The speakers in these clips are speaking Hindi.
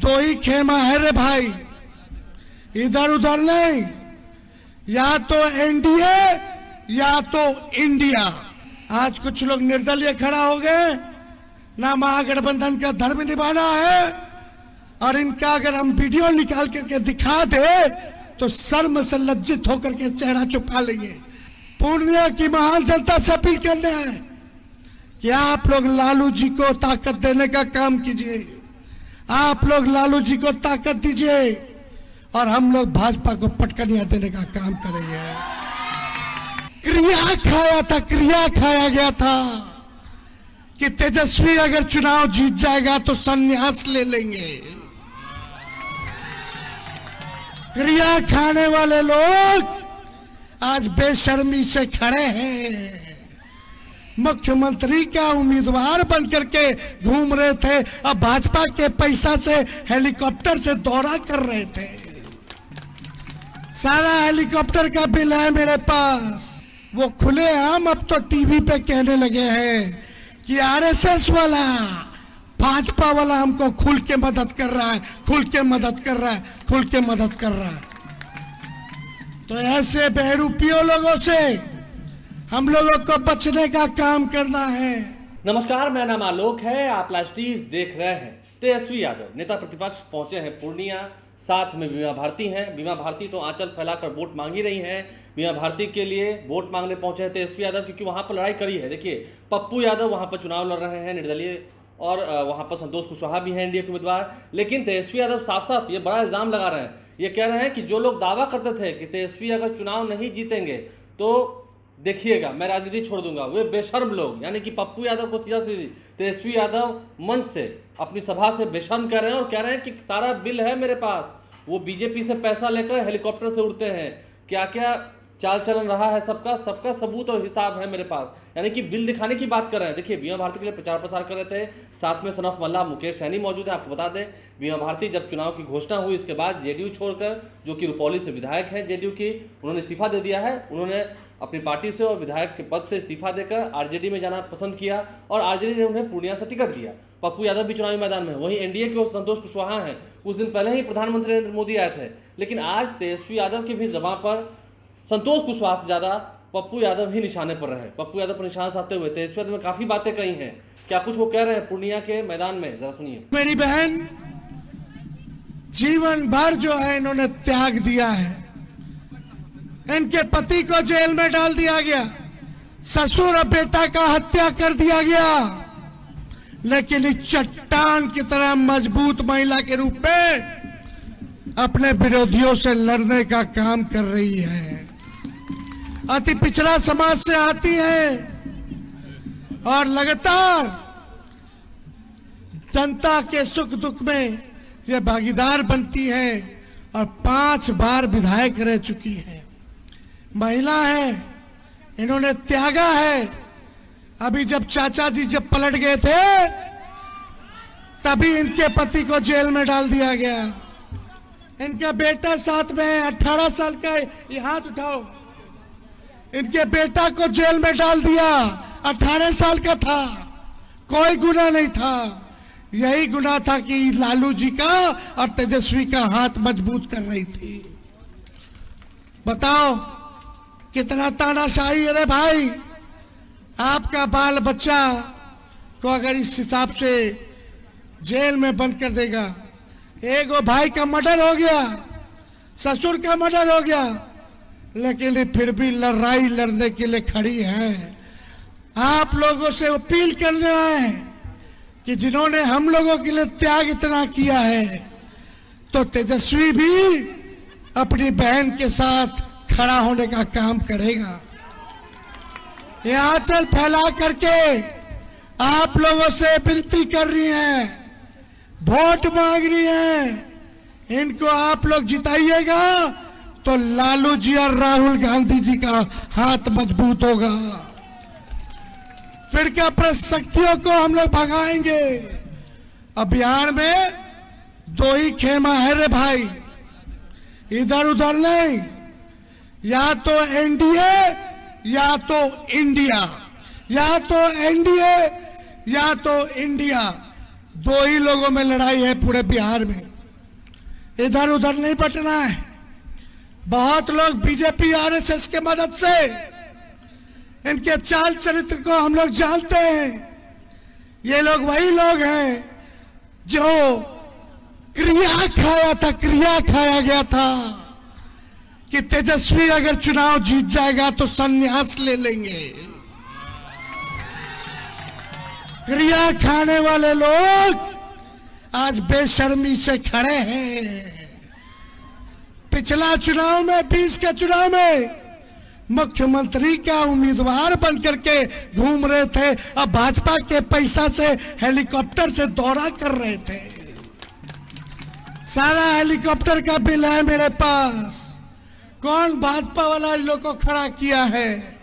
दो ही खेमा है रे भाई, इधर उधर नहीं, या तो एनडीए या तो इंडिया। आज कुछ लोग निर्दलीय खड़ा हो गए, ना महागठबंधन का धर्म निभाना है, और इनका अगर हम वीडियो निकाल करके दिखा दे तो शर्म से लज्जित होकर के चेहरा छुपा लेंगे। पूर्णिया की महान जनता से अपील करने हैं कि आप लोग लालू जी को ताकत देने का काम कीजिए, आप लोग लालू जी को ताकत दीजिए और हम लोग भाजपा को पटकनियां देने का काम करेंगे। क्रिया खाया गया था कि तेजस्वी अगर चुनाव जीत जाएगा तो संन्यास ले लेंगे। क्रिया खाने वाले लोग आज बेशर्मी से खड़े हैं। मुख्यमंत्री का उम्मीदवार बनकर के घूम रहे थे, अब भाजपा के पैसा से हेलीकॉप्टर से दौरा कर रहे थे। सारा हेलीकॉप्टर का बिल है मेरे पास। वो खुलेआम अब तो टीवी पे कहने लगे हैं कि आरएसएस वाला, भाजपा वाला हमको खुल के मदद कर रहा है, खुल के मदद कर रहा है, खुल के मदद कर रहा है। तो ऐसे बहरूपियों लोगों से हम लोगों को बचने का काम करना है। नमस्कार, मेरा नाम आलोक है, आप लाइव टीवी देख रहे हैं। तेजस्वी यादव नेता प्रतिपक्ष पहुंचे हैं पूर्णिया, साथ में बीमा भारती हैं। बीमा भारती तो आंचल फैलाकर वोट मांग ही रही हैं। बीमा भारती के लिए वोट मांगने पहुंचे हैं तेजस्वी यादव, क्योंकि वहां पर लड़ाई कड़ी है। देखिए, पप्पू यादव वहां पर चुनाव लड़ रहे हैं निर्दलीय, और वहां पर संतोष कुशवाहा भी हैं एनडीए के उम्मीदवार। लेकिन तेजस्वी यादव साफ साफ ये बड़ा इल्जाम लगा रहे हैं। ये कह रहे हैं कि जो लोग दावा करते थे कि तेजस्वी अगर चुनाव नहीं जीतेंगे तो देखिएगा मैं राजनीति छोड़ दूंगा, वे बेशर्म लोग, यानी कि पप्पू यादव को सीधा सीधी तेजस्वी यादव मंच से अपनी सभा से बेशर्म कर रहे हैं और कह रहे हैं कि सारा बिल है मेरे पास। वो बीजेपी से पैसा लेकर हेलीकॉप्टर से उड़ते हैं, क्या क्या चाल चलन रहा है सबका सबूत और हिसाब है मेरे पास, यानी कि बिल दिखाने की बात कर रहे हैं। देखिए, बीमा भारती के लिए प्रचार प्रसार कर रहे थे, साथ में सनफ मल्ला मुकेश सैनी मौजूद है। आपको बता दें, बीमा भारती जब चुनाव की घोषणा हुई इसके बाद जेडीयू छोड़कर, जो कि रुपौली से विधायक हैं जेडीयू की, उन्होंने इस्तीफा दे दिया है। उन्होंने अपनी पार्टी से और विधायक के पद से इस्तीफा देकर आरजेडी में जाना पसंद किया और आरजेडी ने उन्हें पूर्णिया से टिकट दिया। पप्पू यादव भी चुनावी मैदान में है। वहीं एनडीए के संतोष कुशवाहा हैं, कुछ दिन पहले ही प्रधानमंत्री नरेंद्र मोदी आए थे। लेकिन आज तेजस्वी यादव की भी जबां पर संतोष कुशवाहा से ज्यादा पप्पू यादव ही निशाने पर रहे। पप्पू यादव पर निशान साधते हुए तेजस्वी यादव ने काफी बातें कही हैं। क्या कुछ वो कह रहे हैं पूर्णिया के मैदान में, जरा सुनिए। मेरी बहन जीवन भर जो है इन्होंने त्याग दिया है। इनके पति को जेल में डाल दिया गया, ससुर और बेटा का हत्या कर दिया गया, लेकिन इस चट्टान की तरह मजबूत महिला के रूप में अपने विरोधियों से लड़ने का काम कर रही है। अति पिछड़ा समाज से आती है और लगातार जनता के सुख दुख में ये भागीदार बनती है और 5 बार विधायक रह चुकी है। महिला है, इन्होंने त्यागा है। अभी जब चाचा जी जब पलट गए थे तभी इनके पति को जेल में डाल दिया गया। इनका बेटा साथ में है, 18 साल का, ये हाथ उठाओ। इनके बेटा को जेल में डाल दिया, 18 साल का था, कोई गुनाह नहीं था। यही गुनाह था कि लालू जी का और तेजस्वी का हाथ मजबूत कर रही थी। बताओ कितना तानाशाही है रे भाई। आपका बाल बच्चा को अगर इस हिसाब से जेल में बंद कर देगा, एक भाई का मर्डर हो गया, ससुर का मर्डर हो गया, लेकिन फिर भी लड़ाई लड़ने के लिए खड़ी है। आप लोगों से अपील करना है कि जिन्होंने हम लोगों के लिए त्याग इतना किया है, तो तेजस्वी भी अपनी बहन के साथ खड़ा होने का काम करेगा। ये आंचल फैला करके आप लोगों से विनती कर रही हैं, वोट मांग रही हैं। इनको आप लोग जिताइएगा तो लालू जी और राहुल गांधी जी का हाथ मजबूत होगा। फिर क्या शक्तियों को हम लोग भगाएंगे। अब बिहार में 2 ही खेमा है रे भाई, इधर उधर नहीं, या तो एनडीए या तो इंडिया, या तो एनडीए या तो इंडिया। 2 ही लोगों में लड़ाई है पूरे बिहार में। इधर उधर नहीं बटना है। बहुत लोग बीजेपी आरएसएस के मदद से इनके चाल चरित्र को हम लोग जानते हैं। ये लोग वही लोग हैं जो क्रिया खाया गया था कि तेजस्वी अगर चुनाव जीत जाएगा तो संन्यास ले लेंगे। क्रिया खाने वाले लोग आज बेशर्मी से खड़े हैं। पिछला चुनाव में 20 के चुनाव में मुख्यमंत्री का उम्मीदवार बनकर के घूम रहे थे, अब भाजपा के पैसा से हेलीकॉप्टर से दौरा कर रहे थे। सारा हेलीकॉप्टर का बिल है मेरे पास। कौन भाजपा वाला इन लोग को खड़ा किया है?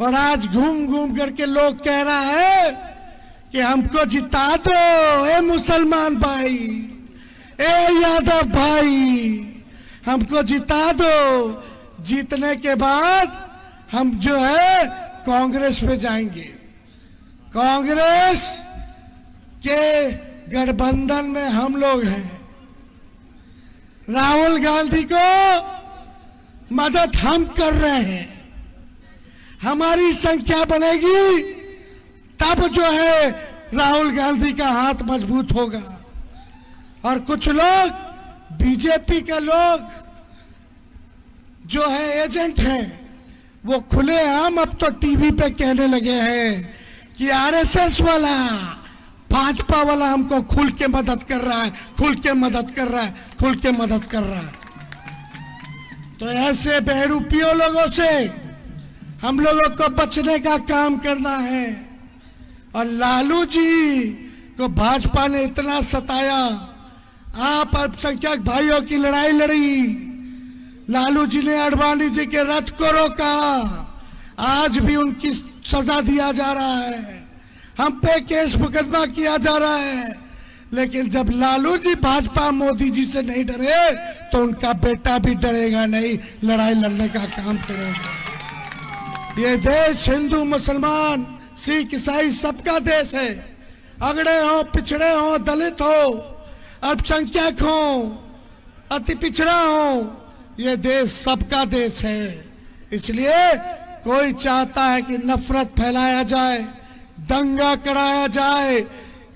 और आज घूम घूम करके लोग कह रहा है कि हमको जिता दो ए मुसलमान भाई, ए यादव भाई, हमको जिता दो। जीतने के बाद हम जो है कांग्रेस पे जाएंगे। कांग्रेस के गठबंधन में हम लोग हैं। राहुल गांधी को मदद हम कर रहे हैं। हमारी संख्या बनेगी तब जो है राहुल गांधी का हाथ मजबूत होगा। और कुछ लोग बीजेपी के लोग जो है एजेंट हैं, वो खुलेआम अब तो टीवी पे कहने लगे हैं कि आरएसएस वाला भाजपा वाला हमको खुल के मदद कर रहा है, खुल के मदद कर रहा है, खुल के मदद कर रहा है। तो ऐसे बहरूपियों लोगों से हम लोगों को बचने का काम करना है। और लालू जी को भाजपा ने इतना सताया, आप अल्पसंख्यक भाइयों की लड़ाई लड़ी, लालू जी ने आडवाणी जी के रथ को रोका, आज भी उनकी सजा दिया जा रहा है, हम पे केस मुकदमा किया जा रहा है। लेकिन जब लालू जी भाजपा मोदी जी से नहीं डरे तो उनका बेटा भी डरेगा नहीं, लड़ाई लड़ने का काम करेगा। ये देश हिंदू मुसलमान सिख ईसाई सबका देश है। अगड़े हो, पिछड़े हो, दलित हो, अल्पसंख्यक हो, अति पिछड़ा हो, ये देश सबका देश है। इसलिए कोई चाहता है कि नफरत फैलाया जाए, दंगा कराया जाए,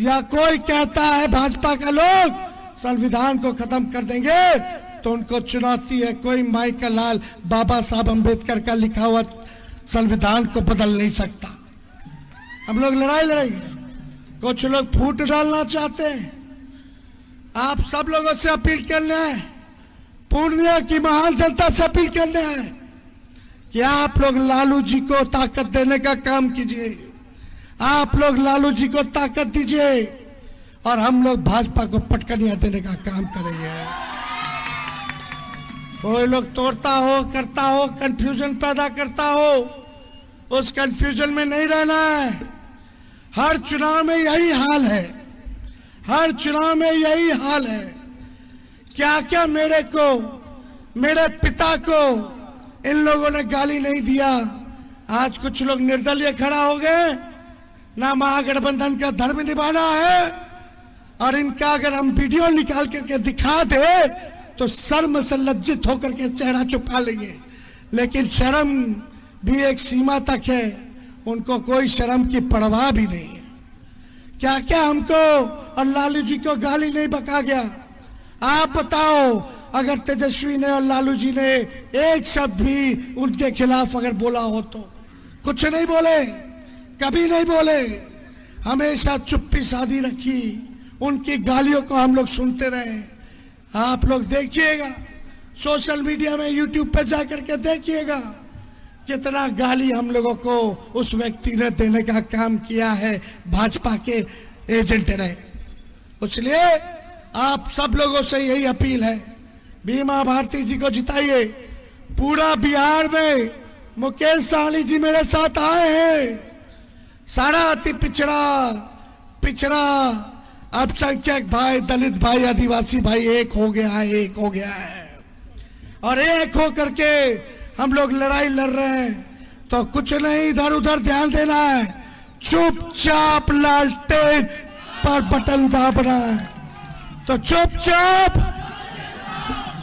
या कोई कहता है भाजपा का लोग संविधान को खत्म कर देंगे, तो उनको चुनौती है। कोई माई का लाल बाबा साहब अम्बेडकर का लिखा हुआ संविधान को बदल नहीं सकता। हम लोग लड़ाई लड़ेंगे। कुछ लोग फूट डालना चाहते हैं। आप सब लोगों से अपील करना है, पूर्णिया की महान जनता से अपील करना है कि आप लोग लालू जी को ताकत देने का काम कीजिए। आप लोग लालू जी को ताकत दीजिए और हम लोग भाजपा को पटकनियां देने का काम करेंगे। कोई लोग तोड़ता हो, करता हो, कंफ्यूजन पैदा करता हो, उस कंफ्यूजन में नहीं रहना है। हर चुनाव में यही हाल है, हर चुनाव में यही हाल है। क्या क्या मेरे को, मेरे पिता को इन लोगों ने गाली नहीं दिया। आज कुछ लोग निर्दलीय खड़ा हो गए, ना महागठबंधन का धर्म निभाना है, और इनका अगर हम वीडियो निकाल करके दिखा दे तो शर्म से लज्जित होकर के चेहरा छुपा लेंगे। लेकिन शर्म भी एक सीमा तक है, उनको कोई शर्म की परवाह भी नहीं है। क्या क्या हमको और लालू जी को गाली नहीं बका गया। आप बताओ, अगर तेजस्वी ने और लालू जी ने एक शब्द भी उनके खिलाफ अगर बोला हो तो कुछ नहीं बोले, कभी नहीं बोले, हमेशा चुप्पी साधी रखी, उनकी गालियों को हम लोग सुनते रहे। आप लोग देखिएगा, सोशल मीडिया में, यूट्यूब पे जाकर के देखिएगा कितना गाली हम लोगों को उस व्यक्ति ने देने का काम किया है, भाजपा के एजेंट ने। इसलिए आप सब लोगों से यही अपील है, बीमा भारती जी को जिताइए। पूरा बिहार में मुकेश सहनी जी मेरे साथ आए हैं। सारा अति पिछड़ा अल्पसंख्यक भाई, दलित भाई, आदिवासी भाई एक हो गया है, एक हो गया है। और एक हो करके हम लोग लड़ाई लड़ रहे हैं। तो कुछ नहीं इधर उधर ध्यान देना है, चुपचाप लालटेन पर बटन दाबना है। तो चुपचाप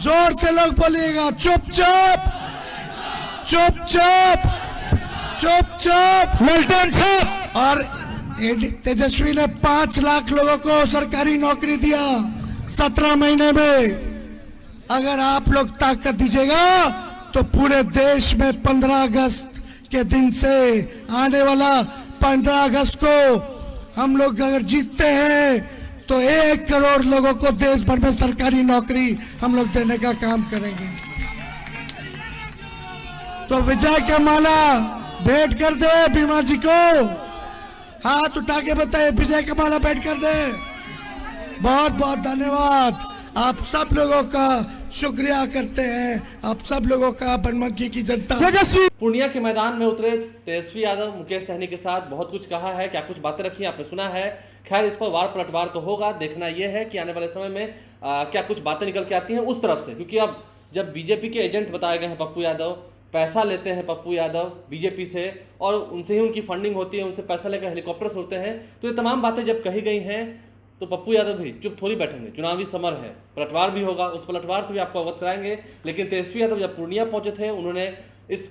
जोर से लोग बोलिएगा, चुपचाप चुपचाप चुपचाप लल्टन छाप। और तेजस्वी ने 5 लाख लोगों को सरकारी नौकरी दिया 17 महीने में। अगर आप लोग ताकत दीजिएगा तो पूरे देश में 15 अगस्त के दिन से आने वाला 15 अगस्त को हम लोग अगर जीतते हैं तो 1 करोड़ लोगों को देश भर में सरकारी नौकरी हम लोग देने का काम करेंगे। तो विजय का माला भेंट कर दे बीमा जी को, हाथ उठा के बताए विजय का माला भेंट कर दे। बहुत बहुत धन्यवाद, आप सब लोगों का शुक्रिया करते हैं, आप सब लोगों का बनमनखी की जनता। तेजस्वी पूर्णिया के मैदान में उतरे तेजस्वी यादव मुकेश सहनी के साथ बहुत कुछ कहा है, क्या कुछ बातें रखी आपने सुना है। खैर इस पर वार पलटवार तो होगा, देखना यह है कि आने वाले समय में क्या कुछ बातें निकल के आती हैं उस तरफ से, क्योंकि अब जब बीजेपी के एजेंट बताए गए हैं पप्पू यादव, पैसा लेते हैं पप्पू यादव बीजेपी से और उनसे ही उनकी फंडिंग होती है, उनसे पैसा लेकर हेलीकॉप्टर से उड़ते हैं, तो ये तमाम बातें जब कही गई हैं तो पप्पू यादव भी चुप थोड़ी बैठेंगे। चुनावी समर है, पलटवार भी होगा, उस पलटवार से भी आपको अवगत कराएंगे। लेकिन तेजस्वी यादव जब पूर्णिया पहुंचे थे, उन्होंने इस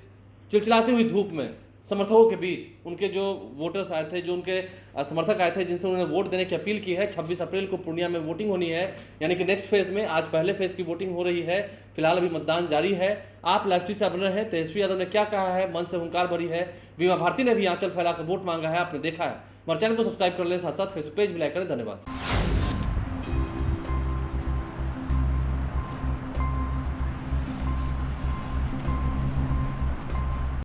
चिलचिलाती हुई धूप में समर्थकों के बीच उनके जो वोटर्स आए थे, जो उनके समर्थक आए थे, जिनसे उन्होंने वोट देने की अपील की है। 26 अप्रैल को पूर्णिया में वोटिंग होनी है, यानी कि नेक्स्ट फेज में। आज पहले फेज की वोटिंग हो रही है, फिलहाल अभी मतदान जारी है। आप लाइव स्ट्रीम का बन रहे हैं। तेजस्वी यादव ने क्या कहा है, मन से हुंकार भरी है। बीमा भारती ने भी आंचल फैलाकर वोट मांगा है, आपने देखा है। हमारे चैनल को सब्सक्राइब कर लें, साथ साथ फेसबुक पेज भी लाइक करें। धन्यवाद।